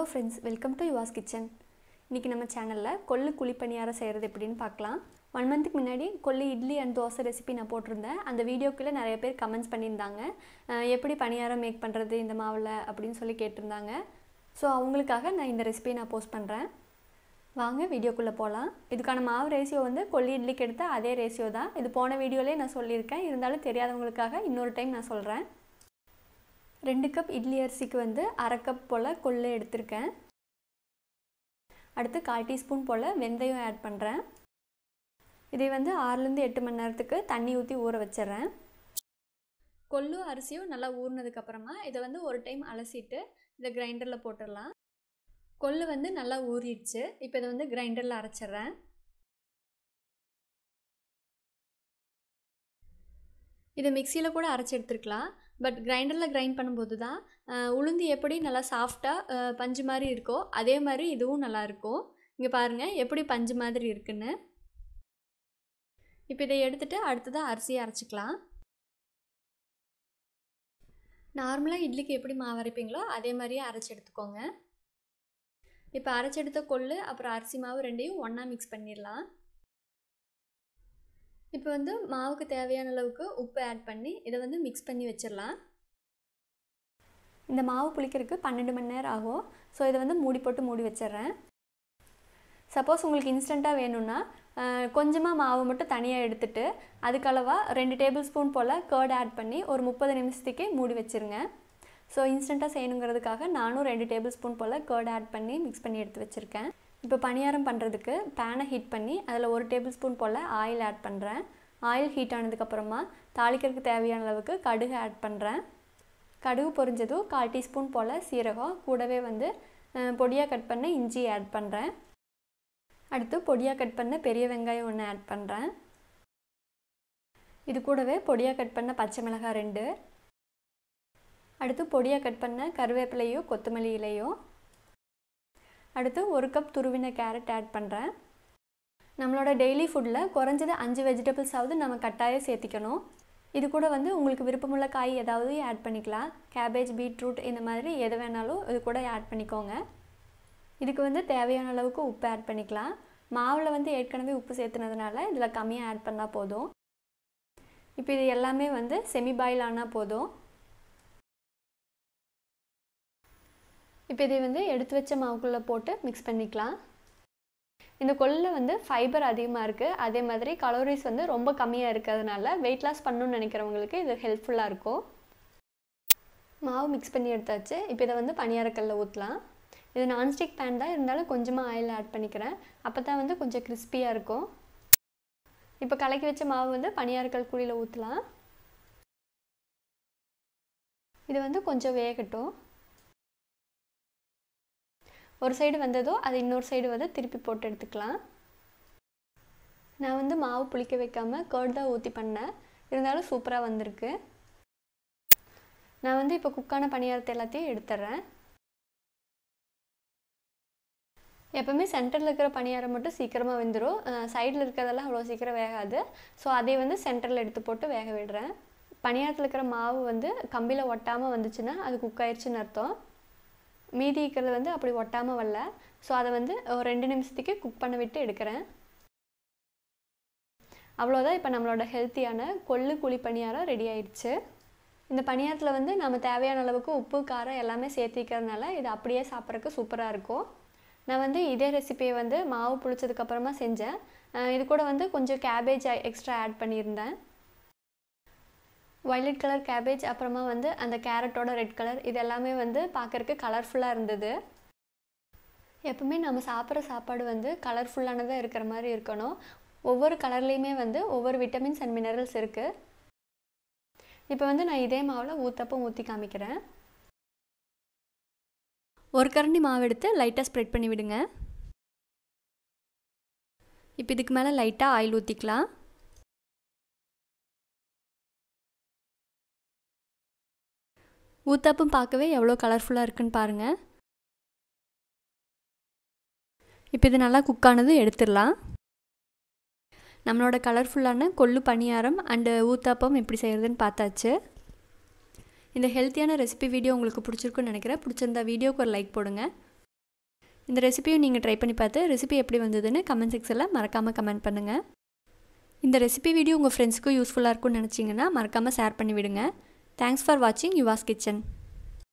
Hello friends, welcome to yuvaskitchen. இன்னைக்கு நம்ம சேனல்ல கொள்ளு குழி பணியாரம் செய்யறது எப்படின்னு பார்க்கலாம். 1 month முன்னாடி கொள்ளு இட்லி and தோசை ரெசிபி நான் போட்டுருந்தேன். அந்த வீடியோக்குள்ள நிறைய பேர் கமெண்ட்ஸ் பண்ணிருந்தாங்க. எப்படி பணியாரம் மேக் பண்றது இந்த மாவுல அப்படினு சொல்லி கேட்டிருந்தாங்க. சோ அவங்களுக்காக நான் இந்த ரெசிபி நான் போஸ்ட் பண்றேன். வாங்க வீடியோக்குள்ள போலாம். இதுக்கான மாவு ரேஷியோ வந்து கொள்ளு இட்லிக்கு எடுத்த அதே ரேஷியோ தான். இது போன வீடியோலயே நான் சொல்லிருக்கேன். இருந்தாலும் தெரியாதவங்களுக்காக இன்னொரு டைம் நான் சொல்றேன். 2 கப் இட்லி அரிசிக்கு வந்து 1/2 கப் போல கொள்ளு எடுத்துர்க்கேன். அடுத்து 1/4 டீஸ்பூன் போல வெந்தயம் ஆட் பண்றேன். இதை வந்து 6 ல இருந்து 8 மணி நேரத்துக்கு தண்ணி ஊத்தி ஊற வச்சிரேன். கொள்ளு அரிசியும் நல்லா ஊறினதுக்கு அப்புறமா இத வந்து ஒரு டைம் அலசிட்டு இத கிரைண்டர்ல போட்டுறலாம். கொள்ளு வந்து நல்லா ஊறிடுச்சு. இப்போ இத வந்து கிரைண்டர்ல அரைச்சிறேன். இத மிக்ஸில கூட அரைச்சு எடுத்துக்கலாம். பட் கிரைண்டர்ல கிரைண்ட் பண்ணும்போது தான் உளுந்து எப்படி நல்லா சாஃப்ட்டா பஞ்சு மாதிரி இருக்கோ அதே மாதிரி இதுவும் நல்லா இருக்கும். இங்க பாருங்க எப்படி பஞ்சு மாதிரி இருக்குன்னு. இப்போ இத எடுத்துட்டு அடுத்ததா அரிசியை அரைச்சுக்கலாம். நார்மலா இட்லிக்கு எப்படி மாவு அரைப்பீங்களோ அதே மாதிரியே அரைச்சு எடுத்துக்கோங்க. இப்போ அரைச்சு எடுத்த கொள்ளு அப்புறம் அரிசி மாவு ரெண்டையும் ஒண்ணா மிக்ஸ் பண்ணிரலாம். இப்போ வந்து மாவுக்கு தேவையான அளவுக்கு உப்பு ஆட் பண்ணி இத வந்து மிக்ஸ் பண்ணி வெச்சிரலாம். இந்த மாவு புளிக்கிறதுக்கு 12 மணி நேரம் ஆகும். சோ இத வந்து மூடி போட்டு மூடி வெச்சிரேன். சப்போஸ் உங்களுக்கு இன்ஸ்டன்ட்டா வேணும்னா கொஞ்சமா மாவு மட்டும் தனியா எடுத்துட்டு அதுக்கு அளவா 2 டேபிள் ஸ்பூன் போல கர்ட் ஆட் பண்ணி ஒரு 30 நிமிஷத்துக்கு மூடி வெச்சிருங்க. சோ இன்ஸ்டன்ட்டா செய்யணும்ங்கிறதுக்காக நானும் 2 டேபிள் ஸ்பூன் போல கர்ட் ஆட் பண்ணி மிக்ஸ் பண்ணி எடுத்து வெச்சிருக்கேன். இப்போ பணியாரம் பண்றதுக்கு pan ஹீட் பண்ணி அதுல 1 டேபிள் ஸ்பூன் போல ஆயில் ஆட் பண்றேன். ஆயில் ஹீட் ஆனதுக்கு அப்புறமா தாளிக்கிறதுக்கு தேவையான அளவுக்கு கடுகு ஆட் பண்றேன். கடுகு பொரிஞ்சதும் 1/4 டீஸ்பூன் போல சீரகம் கூடவே வந்து பொடியா கட் பண்ண இஞ்சி ஆட் பண்றேன். அடுத்து பொடியா கட் பண்ண பெரிய வெங்காயம் 1 ஆட் பண்றேன். இது கூடவே பொடியா கட் பண்ண பச்சை மிளகாய் 2. அடுத்து பொடியா கட் பண்ண கறிவேப்பிலையும் கொத்தமல்லி இலையும். அடுத்து 1 கப் துருவின கேரட் ஆட் பண்றேன். நம்மளோட டெய்லி ஃபுட்ல குறஞ்சது 5 வெஜிடபிள்ஸ் ஆவது நம்ம கட்டாயம் சேர்த்திக்கணும். இது கூட வந்து உங்களுக்கு விருப்பமுள்ள காய் ஏதாவது ஆட் பண்ணிக்கலாம். கேபேஜ், பீட்ரூட் இந்த மாதிரி எது வேணாலும் இது கூட ஆட் பண்ணிக்கோங்க. இதுக்கு வந்து தேவையான அளவுக்கு உப்பு ஆட் பண்ணிக்கலாம். மாவுல வந்து ஏற்கனவே உப்பு சேர்த்தனதனால இதல கம்மியா ஆட் பண்ணா போதும். இப்போ இது எல்லாமே வந்து செமி பாயில் ஆனா போதும். இப்போ இதை வந்து எடுத்து வச்ச மாவுக்குள்ள போட்டு மிக்ஸ் பண்ணிக்கலாம். இந்த கொள்ளுல வந்து ஃபைபர் அதிகமா இருக்கு. அதே மாதிரி கலோரிஸ் வந்து ரொம்ப கம்மியா இருக்கறதனால weight loss பண்ணனும்னு நினைக்கிறவங்களுக்கு இது ஹெல்ப்ஃபுல்லா இருக்கும். மாவு மிக்ஸ் பண்ணி எடுத்தாச்சு. இப்போ இத வந்து பணியாரக்கல்ல ஊத்தலாம். இது நான்ஸ்டிக் pan தான் இருந்தாலும் கொஞ்சமா ஆயில் ஆட் பண்ணிக்கிறேன். அப்பதான் வந்து கொஞ்சம் கிறிஸ்பியா இருக்கும். இப்போ கலக்கி வச்ச மாவு வந்து பணியாரக்கல் குழில ஊத்தலாம். இது வந்து கொஞ்சம் வேகட்டும். ஒரு சைடு வந்ததோ அது இன்னொரு சைடு வந்து திருப்பி போட்டு எடுத்துக்கலாம். நான் வந்து மாவு புளிக்க வைக்காம கர்ட் தான் ஊத்தி பண்ணேன். இருந்தாலும் சூப்பரா வந்திருக்கு. நான் வந்து இப்போ குக்கான பணியாரத்தை எல்லாத்தையும் எடுத்துறேன். எப்பவுமே சென்டர்ல இருக்கிற பணியாரம் மட்டும் சீக்கிரமா வெந்துரும். சைடுல இருக்கதெல்லாம் அவ்வளவு சீக்கிரம் வேகாது. சோ அதை வந்து சென்டர்ல எடுத்து போட்டு வேக விடுறேன். பணியாரத்துல இருக்கிற மாவு வந்து கம்பில ஒட்டாம வந்துச்சுனா அது குக் ஆயிருச்சுன்னு அர்த்தம். மீதி இருக்கிறது வந்து அப்படி ஒட்டாம வரல. சோ அத வந்து ஒரு 2 நிமிஷத்துக்கு குக் பண்ண விட்டு எடுக்கறேன். அவ்வளவுதான். இப்போ நம்மளோட ஹெல்தியான கொள்ளு குழி பணியாரம் ரெடி ஆயிருச்சு. இந்த பணியாரத்துல வந்து நாம தேவையான அளவுக்கு உப்பு, காரம் எல்லாமே சேர்த்திக்கிறதுனால இது அப்படியே சாப்பிறதுக்கு சூப்பரா இருக்கும். நான் வந்து இதே ரெசிபியை வந்து மாவு புளிச்சதுக்கு அப்புறமா செஞ்சேன். இது கூட வந்து கொஞ்சம் கேபேஜ் எக்ஸ்ட்ரா ஆட் பண்ணியிருந்தேன். violet கலர் கேபேஜ் அப்புறமா வந்து அந்த கேரட்டோட ரெட் கலர் இது எல்லாமே வந்து பார்க்கிறதுக்கு கலர்ஃபுல்லா இருந்தது. எப்பவுமே நாம சாப்பிற சாப்பாடு வந்து கலர்ஃபுல்லானதா இருக்கிற மாதிரி இருக்கணும். ஒவ்வொரு கலர்லயுமே வந்து ஒவ்வொரு விட்டமின்ஸ் அண்ட் மினரல்ஸ் இருக்கு. இப்போ வந்து நான் இதே மாவுல ஊத்தப்பம் ஊத்தி காமிக்கிறேன். ஒரு கரண்டி மாவு எடுத்து லைட்டா ஸ்ப்ரெட் பண்ணி விடுங்க. இப்போ இதுக்கு மேல லைட்டா ஆயில் ஊத்திக்கலாம். ஊத்தப்பம் பார்க்கவே எவ்வளவு கலர்ஃபுல்லா இருக்குன்னு பாருங்க. இப்போ இது நல்லா குக் ஆனது எடுத்துறலாம். நம்மளோட கலர்ஃபுல்லான கொள்ளு பணியாரம் and ஊத்தப்பம் எப்படி செய்யறதுன்னு பார்த்தாச்சு. இந்த ஹெல்தியான ரெசிபி வீடியோ உங்களுக்கு பிடிச்சிருக்குன்னு நினைக்கிறேன். பிடிச்சிருந்தா வீடியோக்கு ஒரு லைக் போடுங்க. இந்த ரெசிபியும் நீங்கள் ட்ரை பண்ணி பார்த்து ரெசிபி எப்படி வந்ததுன்னு கமெண்ட் செக்ஷனில் மறக்காமல் கமெண்ட் பண்ணுங்கள். இந்த ரெசிபி வீடியோ உங்கள் ஃப்ரெண்ட்ஸ்க்கும் யூஸ்ஃபுல்லாக இருக்கும்னு நினச்சிங்கன்னா மறக்காமல் ஷேர் பண்ணி விடுங்க. தேங்க்ஸ் ஃபார் வாட்சிங் யுவாஸ் கிச்சன்.